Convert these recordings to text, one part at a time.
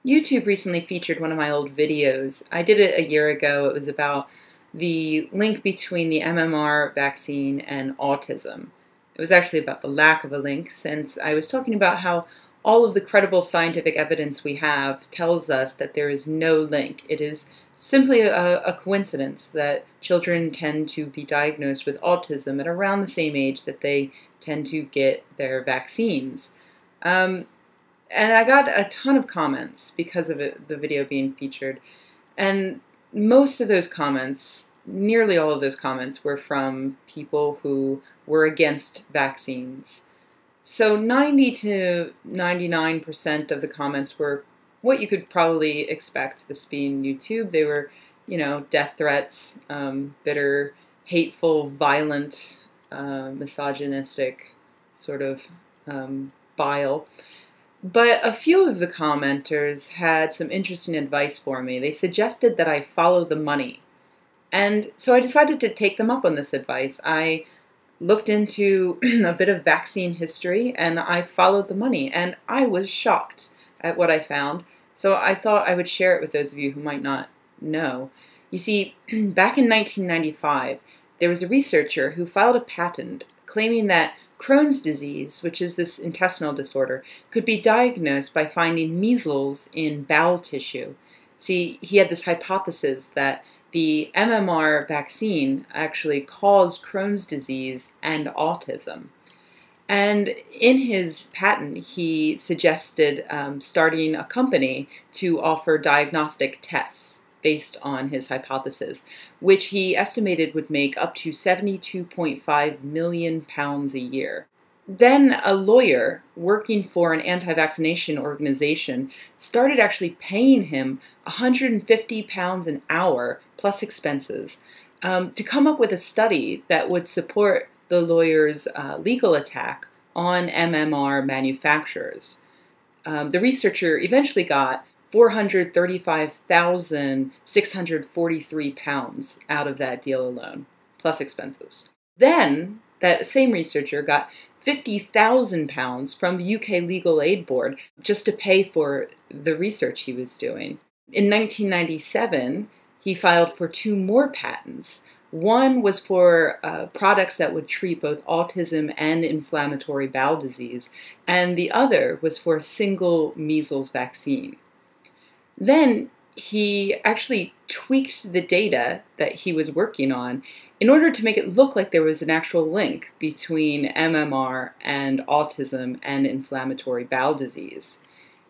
YouTube recently featured one of my old videos. I did it a year ago. It was about the link between the MMR vaccine and autism. It was actually about the lack of a link, since I was talking about how all of the credible scientific evidence we have tells us that there is no link. It is simply a coincidence that children tend to be diagnosed with autism at around the same age that they tend to get their vaccines. And I got a ton of comments because of the video being featured. And most of those comments, nearly all of those comments, were from people who were against vaccines. So 90 to 99% of the comments were what you could probably expect, this being YouTube. They were, death threats, bitter, hateful, violent, misogynistic sort of bile. But a few of the commenters had some interesting advice for me. They suggested that I follow the money. And so I decided to take them up on this advice. I looked into a bit of vaccine history, and I followed the money, and I was shocked at what I found. So I thought I would share it with those of you who might not know. You see, back in 1995, there was a researcher who filed a patent claiming that Crohn's disease, which is this intestinal disorder, could be diagnosed by finding measles in bowel tissue. See, he had this hypothesis that the MMR vaccine actually caused Crohn's disease and autism. And in his patent, he suggested starting a company to offer diagnostic tests based on his hypothesis, which he estimated would make up to £72.5 million a year. Then a lawyer working for an anti-vaccination organization started actually paying him £150 an hour plus expenses to come up with a study that would support the lawyer's legal attack on MMR manufacturers. The researcher eventually got £435,643 out of that deal alone, plus expenses. Then that same researcher got £50,000 from the UK Legal Aid Board just to pay for the research he was doing. In 1997, he filed for 2 more patents. One was for products that would treat both autism and inflammatory bowel disease, and the other was for a single measles vaccine. Then he actually tweaked the data that he was working on in order to make it look like there was an actual link between MMR and autism and inflammatory bowel disease.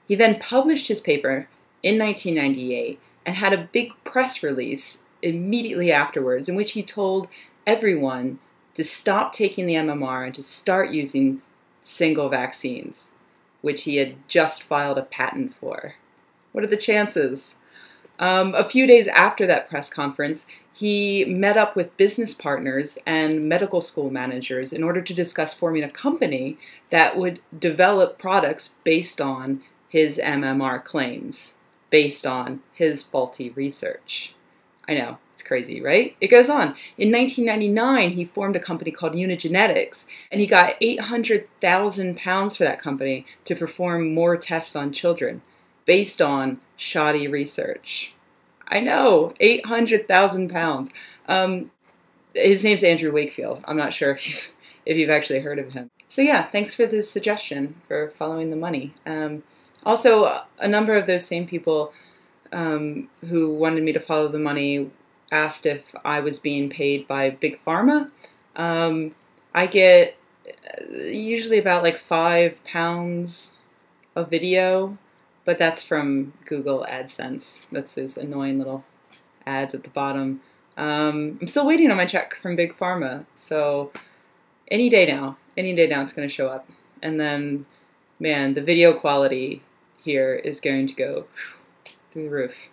He then published his paper in 1998 and had a big press release immediately afterwards in which he told everyone to stop taking the MMR and to start using single vaccines, which he had just filed a patent for. What are the chances? A few days after that press conference, he met up with business partners and medical school managers in order to discuss forming a company that would develop products based on his MMR claims, based on his faulty research. I know, it's crazy, right? It goes on. In 1999, he formed a company called Unigenetics, and he got £800,000 for that company to perform more tests on children, based on shoddy research. I know, £800,000. His name's Andrew Wakefield. I'm not sure if you've actually heard of him. So yeah, thanks for the suggestion for following the money. Also, a number of those same people who wanted me to follow the money asked if I was being paid by Big Pharma. I get usually about like £5 a video. But that's from Google AdSense. That's those annoying little ads at the bottom. I'm still waiting on my check from Big Pharma. So any day now it's going to show up. And then, man, the video quality here is going to go through the roof.